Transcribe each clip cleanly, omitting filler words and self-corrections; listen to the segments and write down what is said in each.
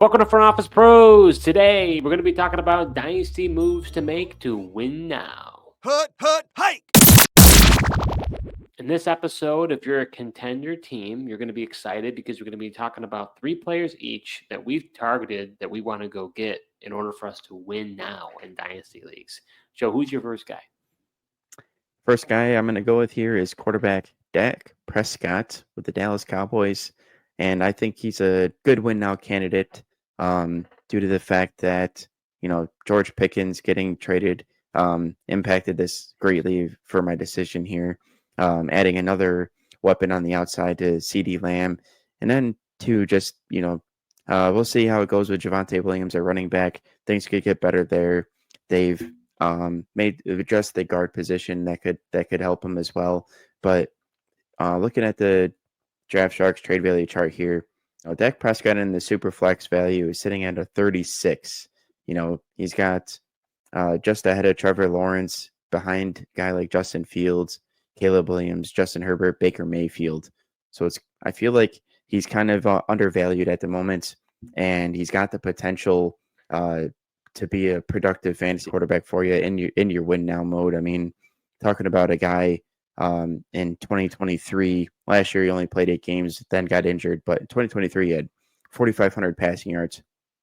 Welcome to Front Office Pros. Today, we're going to be talking about dynasty moves to make to win now. Hike! In this episode, if you're a contender team, you're going to be excited because we're going to be talking about 3 players each that we've targeted that we want to go get in order for us to win now in dynasty leagues. Joe, who's your first guy? First guy I'm going to go with here is quarterback Dak Prescott with the Dallas Cowboys. And I think he's a good win now candidate due to the fact that, George Pickens getting traded impacted this greatly for my decision here. Adding another weapon on the outside to CeeDee Lamb. And then to just, we'll see how it goes with Javonte Williams at running back. Things could get better there. They've made adjust the guard position that could help him as well. But looking at the Draft Sharks trade value chart here, Dak Prescott in the super flex value is sitting at a 36. He's got just ahead of Trevor Lawrence, behind a guy like Justin Fields, Caleb Williams, Justin Herbert, Baker Mayfield. So I feel like he's kind of undervalued at the moment, and he's got the potential to be a productive fantasy quarterback for you in your win now mode. I mean, talking about a guy in 2023, last year he only played 8 games, then got injured, but in 2023 he had 4,500 passing yards,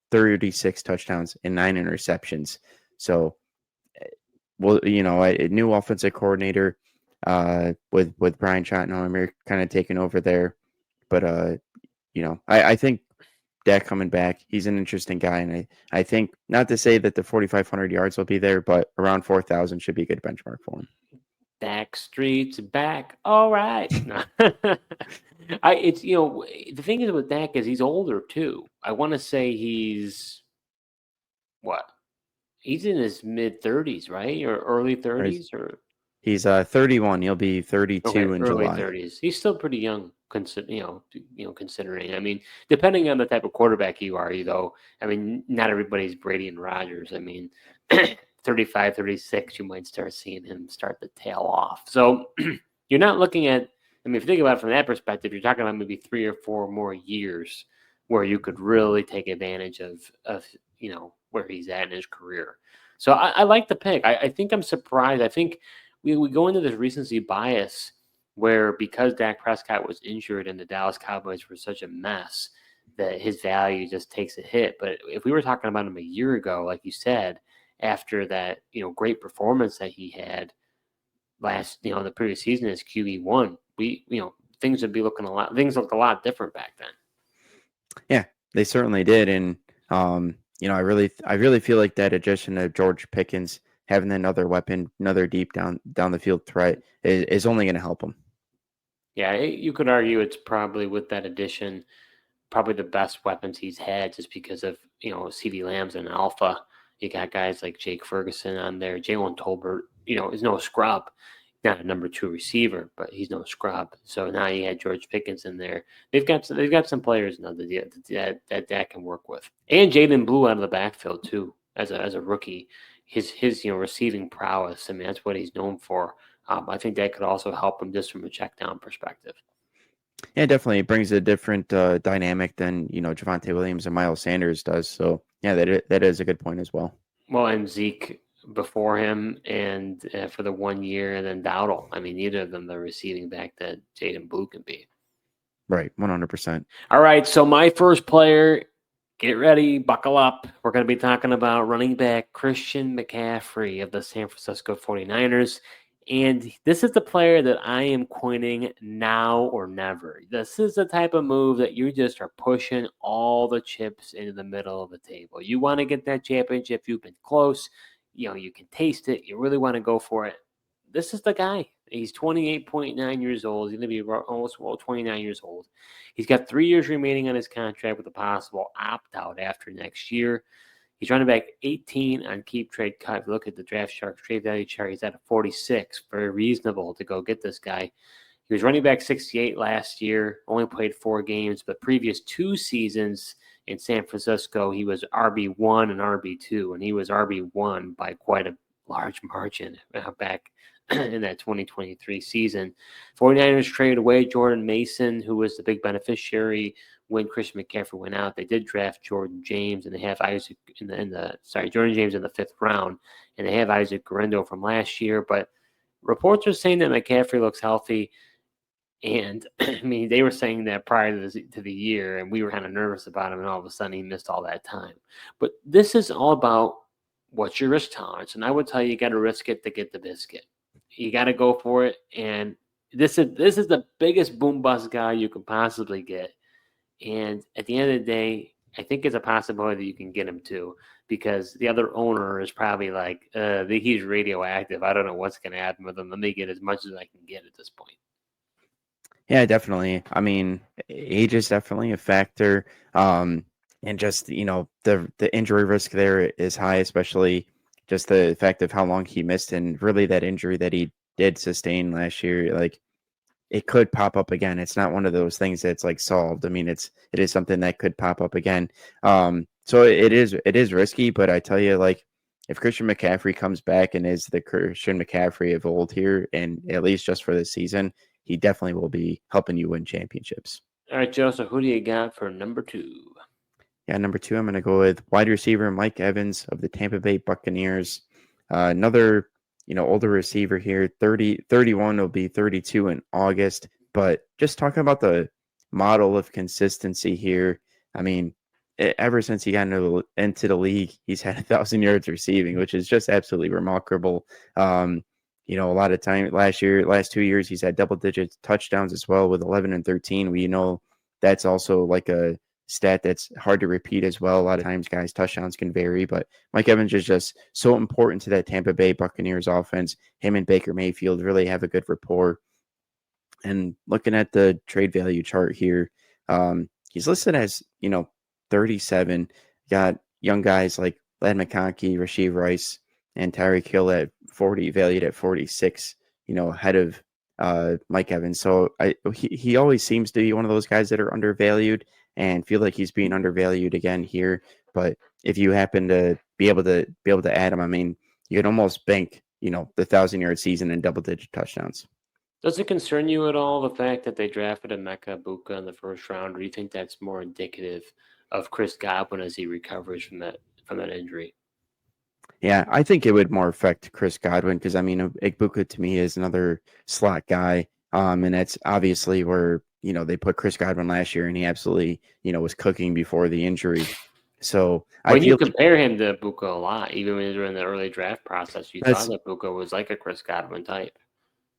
36 touchdowns, and 9 interceptions. So, a new offensive coordinator with Brian Schottenheimer kind of taking over there, but I think Dak coming back, he's an interesting guy, and I think, not to say that the 4,500 yards will be there, but around 4,000 should be a good benchmark for him. Dak Street's back. All right. The thing is with Dak is he's older too. I want to say he's he's in his mid 30s, right? Or early 30s, or he's 31. He'll be 32 in early July. 30s. He's still pretty young, considering. I mean, depending on the type of quarterback you are, I mean, not everybody's Brady and Rodgers. I mean, 35, 36, you might start seeing him start to tail off. So you're not looking at, I mean, if you think about it from that perspective, you're talking about maybe 3 or 4 more years where you could really take advantage of where he's at in his career. So I like the pick. I think I'm surprised. I think we go into this recency bias where, because Dak Prescott was injured and the Dallas Cowboys were such a mess, that his value just takes a hit. But if we were talking about him a year ago, like you said, after that, great performance that he had the previous season as QB1, things would be things looked a lot different back then. Yeah, they certainly did. And, I really feel like that addition of George Pickens, having another weapon, another deep down the field threat is only going to help him. Yeah, you could argue it's probably, with that addition, probably the best weapons he's had, just because of, CeeDee Lamb's an alpha. You got guys like Jake Ferguson on there. Jalen Tolbert, is no scrub. Not a number 2 receiver, but he's no scrub. So now you had George Pickens in there. They've got some players now that can work with. And Jaden Blue out of the backfield too, as a rookie. His receiving prowess, I mean, that's what he's known for. I think that could also help him just from a check down perspective. Yeah, definitely. It brings a different dynamic than, Javonte Williams and Miles Sanders does. So, yeah, that is a good point as well. Well, and Zeke before him, and for the 1 year, and then Dowdle. I mean, neither of them the receiving back that Jaden Blue can be. Right, 100%. All right, so my first player, get ready, buckle up. We're going to be talking about running back Christian McCaffrey of the San Francisco 49ers. And this is the player that I am coining now or never. This is the type of move that you just are pushing all the chips into the middle of the table. You want to get that championship. You've been close. You can taste it. You really want to go for it. This is the guy. He's 28.9 years old. He's going to be almost 29 years old. He's got 3 years remaining on his contract with a possible opt-out after next year. He's running back 18 on Keep Trade Cut. If you look at the Draft Sharks trade value chart, he's at a 46. Very reasonable to go get this guy. He was running back 68 last year, only played 4 games, but previous 2 seasons in San Francisco, he was RB1 and RB2, and he was RB1 by quite a large margin back in that 2023 season. 49ers traded away Jordan Mason, who was the big beneficiary when Christian McCaffrey went out, they did draft Jordan James, and they have Isaac Jordan James in the 5th round, and they have Isaac Guerrero from last year. But reports are saying that McCaffrey looks healthy. And I mean, they were saying that prior to the year, and we were kind of nervous about him, and all of a sudden he missed all that time. But this is all about what's your risk tolerance. And I would tell you got to risk it to get the biscuit. You got to go for it. And this is the biggest boom bust guy you can possibly get. And at the end of the day, I think it's a possibility that you can get him too, because the other owner is probably like, he's radioactive. I don't know what's going to happen with him. Let me get as much as I can get at this point. Yeah, definitely. I mean, age is definitely a factor. And just, the injury risk there is high, especially just the fact of how long he missed, and really that injury that he did sustain last year, like, it could pop up again. It's not one of those things that's like solved. I mean, it is something that could pop up again. So it is risky, but I tell you, like, if Christian McCaffrey comes back and is the Christian McCaffrey of old here, and at least just for this season, he definitely will be helping you win championships. All right, Joe. So who do you got for number 2? Yeah, number 2, I'm going to go with wide receiver Mike Evans of the Tampa Bay Buccaneers. Another, older receiver here, 31 will be 32 in August. But just talking about the model of consistency here, I mean, ever since he got into the league, he's had 1,000 yards receiving, which is just absolutely remarkable. A lot of time last 2 years, he's had double-digit touchdowns as well with 11 and 13. We that's also like a stat that's hard to repeat as well. A lot of times, guys, touchdowns can vary, but Mike Evans is just so important to that Tampa Bay Buccaneers offense. Him and Baker Mayfield really have a good rapport. And looking at the trade value chart here, he's listed as, 37. Got young guys like Lad McConkey, Rashee Rice, and Tyreek Hill at 40, valued at 46, ahead of Mike Evans. So he always seems to be one of those guys that are undervalued, and feel like he's being undervalued again here. But if you happen to be able to add him, I mean, you can almost bank, the 1,000-yard season and double-digit touchdowns. Does it concern you at all, the fact that they drafted Emeka Egbuka in the 1st round, or do you think that's more indicative of Chris Godwin as he recovers from that injury? Yeah, I think it would more affect Chris Godwin, because, I mean, Egbuka to me is another slot guy, and that's obviously where, they put Chris Godwin last year, and he absolutely, was cooking before the injury. So when you compare him to Egbuka a lot, even when he was in the early draft process, you thought that Egbuka was like a Chris Godwin type.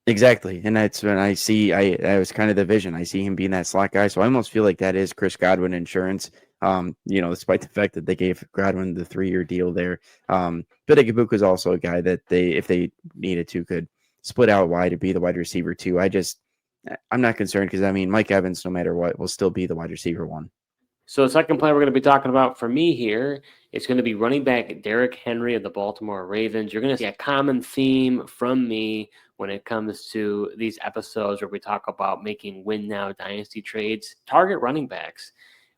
Exactly, and that's when that was kind of the vision. I see him being that slot guy, so I almost feel like that is Chris Godwin insurance. Despite the fact that they gave Godwin the 3-year deal there, but Egbuka is also a guy that if they needed to, could split out wide to be the wide receiver too. I'm not concerned, because, I mean, Mike Evans, no matter what, will still be the wide receiver 1. So the second player we're going to be talking about for me here is going to be running back Derrick Henry of the Baltimore Ravens. You're going to see a common theme from me when it comes to these episodes where we talk about making win now dynasty trades. Target running backs.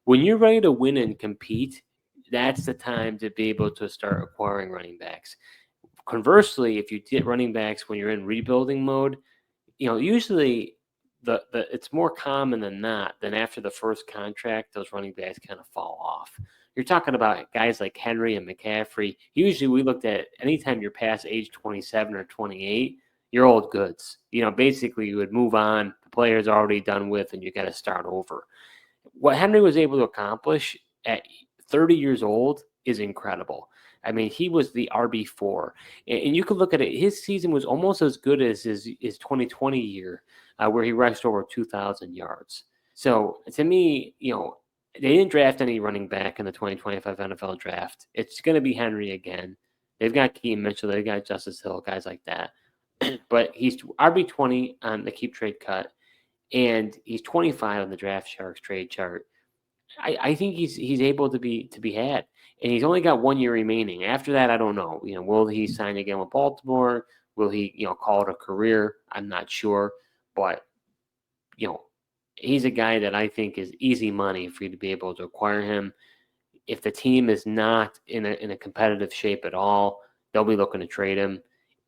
When you're ready to win and compete, that's the time to be able to start acquiring running backs. Conversely, if you get running backs when you're in rebuilding mode, usually it's more common than not, then after the first contract, those running backs kind of fall off. You're talking about guys like Henry and McCaffrey. Usually we looked at anytime you're past age 27 or 28, you're old goods. Basically you would move on. The player's already done with, and you got to start over. What Henry was able to accomplish at 30 years old is incredible. I mean, he was the RB4. And you could look at it. His season was almost as good as his 2020 year, where he rushed over 2,000 yards. So to me, they didn't draft any running back in the 2025 NFL draft. It's going to be Henry again. They've got Keaton Mitchell. They've got Justice Hill, guys like that. But he's RB20 on the keep trade cut, and he's 25 on the Draft Sharks trade chart. I think he's able to be had, and he's only got 1 year remaining. After that, I don't know. Will he sign again with Baltimore? Will he call it a career? I'm not sure, but he's a guy that I think is easy money for you to be able to acquire him. If the team is not in a competitive shape at all, they'll be looking to trade him.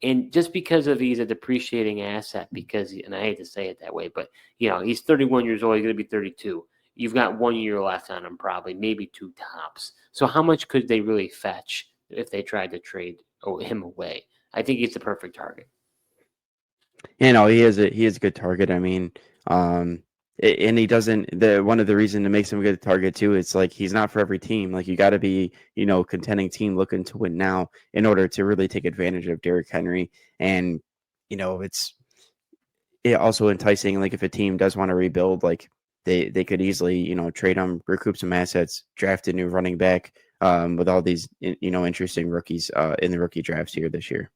And just because he's a depreciating asset, and I hate to say it that way, but he's 31 years old, he's going to be 32. You've got 1 year left on him, probably, maybe 2 tops. So how much could they really fetch if they tried to trade him away? I think he's the perfect target. He is a good target. I mean, and he doesn't. One of the reasons it makes him a good target too is like he's not for every team. Like you got to be, contending team looking to win now in order to really take advantage of Derrick Henry. And it's also enticing. Like if a team does want to rebuild, like they could easily trade him, recoup some assets, draft a new running back. With all these interesting rookies in the rookie drafts here this year.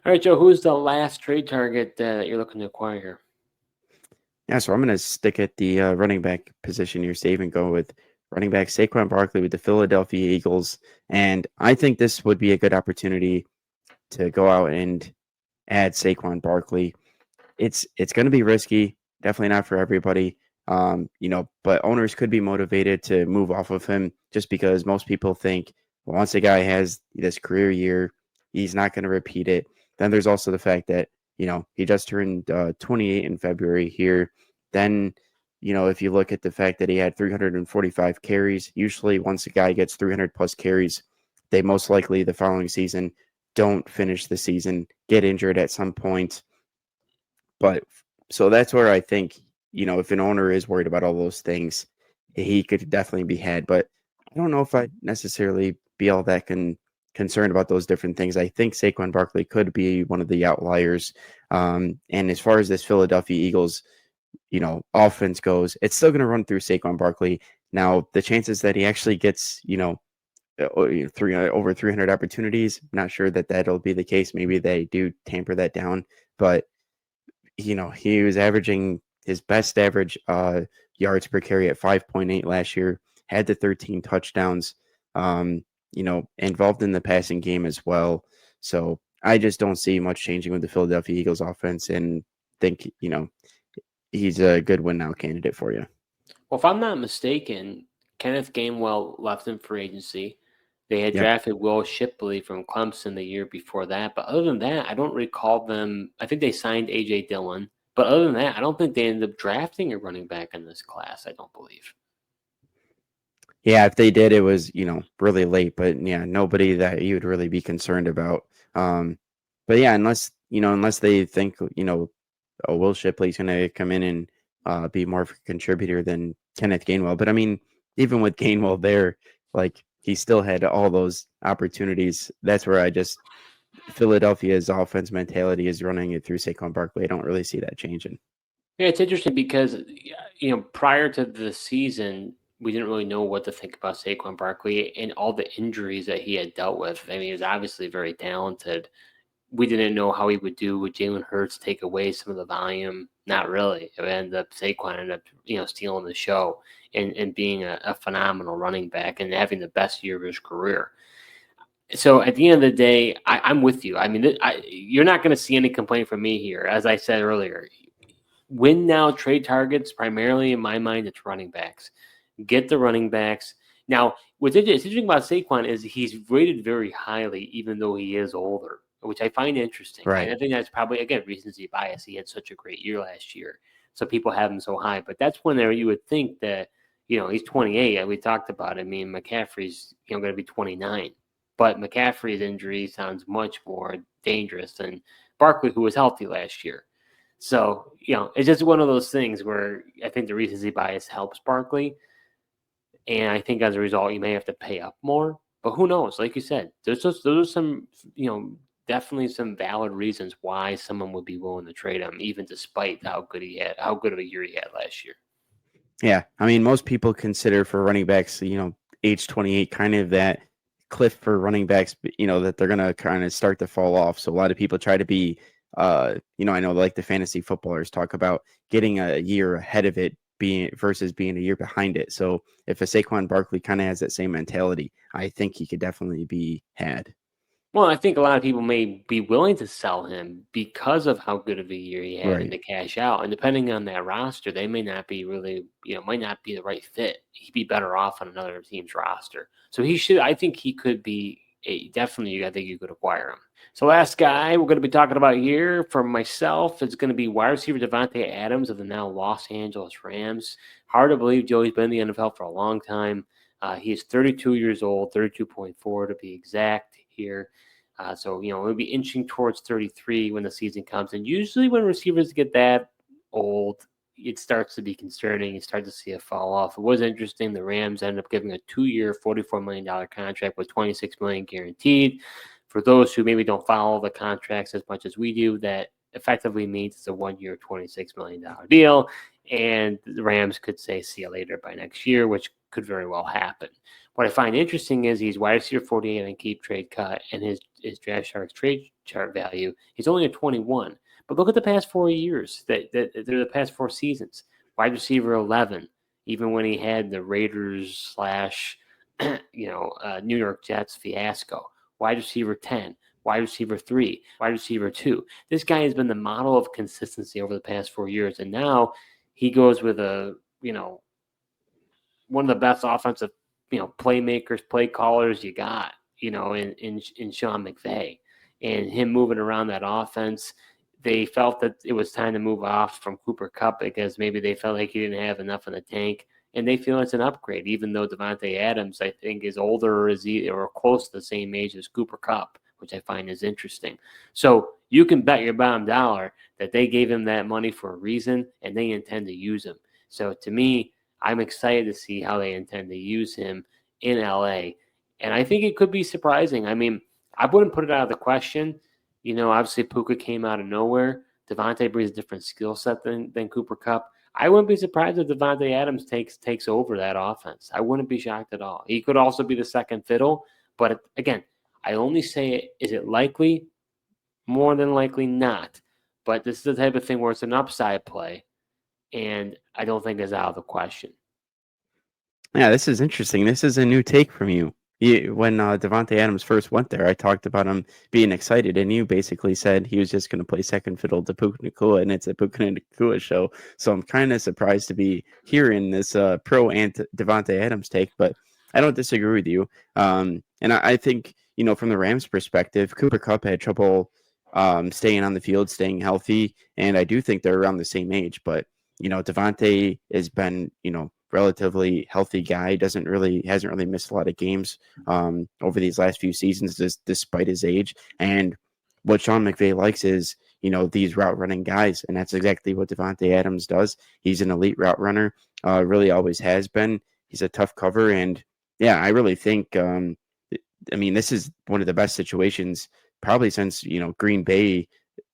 All right, Joe, who's the last trade target that you're looking to acquire here? Yeah, so I'm going to stick at the running back position here, Steve, and go with running back Saquon Barkley with the Philadelphia Eagles. And I think this would be a good opportunity to go out and add Saquon Barkley. It's going to be risky, definitely not for everybody. But owners could be motivated to move off of him just because most people think, well, once a guy has this career year, he's not going to repeat it. Then there's also the fact that he just turned 28 in February here. Then, if you look at the fact that he had 345 carries, usually once a guy gets 300 plus carries, they most likely the following season don't finish the season, get injured at some point. But so that's where I think, if an owner is worried about all those things, he could definitely be had. But I don't know if I'd necessarily be all that concerned about those different things. I think Saquon Barkley could be one of the outliers. And as far as this Philadelphia Eagles, offense goes, it's still going to run through Saquon Barkley. Now, the chances that he actually gets, over 300 opportunities, not sure that that'll be the case. Maybe they do tamper that down, but he was averaging his best average yards per carry at 5.8 last year, had the 13 touchdowns, involved in the passing game as well. So I just don't see much changing with the Philadelphia Eagles offense and think, he's a good win now candidate for you. Well, if I'm not mistaken, Kenneth Gainwell left in free agency. They had drafted Will Shipley from Clemson the year before that. But other than that, I don't recall them. I think they signed A.J. Dillon. But other than that, I don't think they ended up drafting a running back in this class, I don't believe. Yeah, if they did, it was, really late. But, yeah, nobody that you would really be concerned about. But, yeah, unless they think, Will Shipley's going to come in and be more of a contributor than Kenneth Gainwell. But, I mean, even with Gainwell there, like, he still had all those opportunities. That's where Philadelphia's offense mentality is running it through Saquon Barkley. I don't really see that changing. Yeah, it's interesting because, prior to the season, we didn't really know what to think about Saquon Barkley and all the injuries that he had dealt with. I mean, he was obviously very talented. We didn't know how he would do. Would Jalen Hurts take away some of the volume? Not really. It ended up Saquon ended up, stealing the show and being a phenomenal running back and having the best year of his career. So at the end of the day, I'm with you. I mean, you're not going to see any complaint from me here. As I said earlier, win now trade targets primarily in my mind. It's running backs. Get the running backs. Now, what's interesting about Saquon is he's rated very highly, even though he is older, which I find interesting. Right. And I think that's probably, again, recency bias. He had such a great year last year, so people have him so high. But that's when you would think that, he's 28, and we talked about it. I mean, McCaffrey's, going to be 29. But McCaffrey's injury sounds much more dangerous than Barkley, who was healthy last year. So, it's just one of those things where I think the recency bias helps Barkley. And I think as a result, you may have to pay up more. But who knows? Like you said, those are some, definitely some valid reasons why someone would be willing to trade him, even despite how good of a year he had last year. Yeah. I mean, most people consider for running backs, age 28 kind of that cliff for running backs, that they're going to kind of start to fall off. So a lot of people try to be, I know like the fantasy footballers talk about getting a year ahead of it versus being a year behind it. So if a Saquon Barkley kind of has that same mentality, I think he could definitely be had. Well, I think a lot of people may be willing to sell him because of how good of a year he had and to cash out. And depending on that roster, they may not be really, might not be the right fit. He'd be better off on another team's roster. So I think he could be definitely I think you could acquire him. So last guy we're going to be talking about here for myself is going to be wide receiver Davante Adams of the now Los Angeles Rams. Hard to believe Joey's been in the NFL for a long time. He's 32 years old, 32.4 to be exact here. So, we'll be inching towards 33 when the season comes. And usually when receivers get that old, it starts to be concerning. You start to see a fall off. It was interesting. The Rams ended up giving a 2-year, $44 million contract with $26 million guaranteed. For those who maybe don't follow the contracts as much as we do, that effectively means it's a 1-year, $26 million deal. And the Rams could say, see you later by next year, which could very well happen. What I find interesting is he's wide receiver 48 on keep trade cut, and his Draft Sharks trade chart value, he's only a 21. But look at the past 4 years, they're the past 4 seasons. Wide receiver 11, even when he had the Raiders / New York Jets fiasco. Wide receiver 10, wide receiver 3, wide receiver 2. This guy has been the model of consistency over the past 4 years, and now he goes with one of the best offensive, playmakers, play callers you got, in Sean McVay, and him moving around that offense. They felt that it was time to move off from Cooper Kupp because maybe they felt like he didn't have enough in the tank, and they feel it's an upgrade, even though Davante Adams, I think, is older or close to the same age as Cooper Kupp, which I find is interesting. So you can bet your bottom dollar that they gave him that money for a reason, and they intend to use him. So to me, I'm excited to see how they intend to use him in LA. And I think it could be surprising. I mean, I wouldn't put it out of the question. Obviously Puka came out of nowhere. Davante brings a different skill set than Cooper Kupp. I wouldn't be surprised if Davante Adams takes over that offense. I wouldn't be shocked at all. He could also be the second fiddle. But again, I only say, is it likely? More than likely not. But this is the type of thing where it's an upside play, and I don't think it's out of the question. Yeah, this is interesting. This is a new take from you. When Davante Adams first went there, I talked about him being excited, and you basically said he was just going to play second fiddle to Puka Nacua, and it's a Puka Nacua show. So I'm kind of surprised to be hearing this pro Davante Adams take, but I don't disagree with you. And I think, from the Rams' perspective, Cooper Kupp had trouble staying on the field, staying healthy, and I do think they're around the same age. But Davante has been relatively healthy guy, hasn't really missed a lot of games over these last few seasons, despite his age. And what Sean McVay likes is these route running guys, and that's exactly what Davante Adams does. He's an elite route runner, really always has been. He's a tough cover, and yeah, I really think this is one of the best situations probably since Green Bay,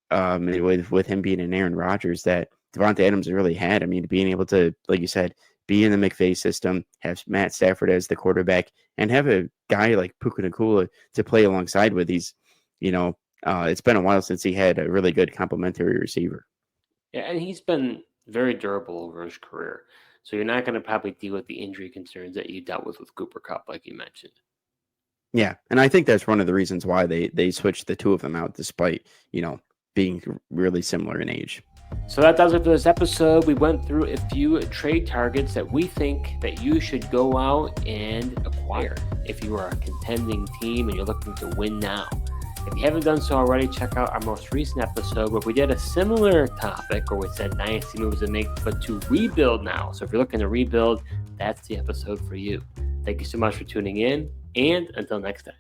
with him being an Aaron Rodgers, that Davante Adams really had. Being able to, like you said, be in the McVay system, have Matt Stafford as the quarterback, and have a guy like Puka Nacua to play alongside with. It's been a while since he had a really good complementary receiver. Yeah, and he's been very durable over his career. So you're not going to probably deal with the injury concerns that you dealt with Cooper Kupp, like you mentioned. Yeah, and I think that's one of the reasons why they switched the two of them out, despite, being really similar in age. So that does it for this episode. We went through a few trade targets that we think that you should go out and acquire if you are a contending team and you're looking to win now. If you haven't done so already, check out our most recent episode where we did a similar topic where we said dynasty moves to make, but to rebuild now. So if you're looking to rebuild, that's the episode for you. Thank you so much for tuning in, and until next time.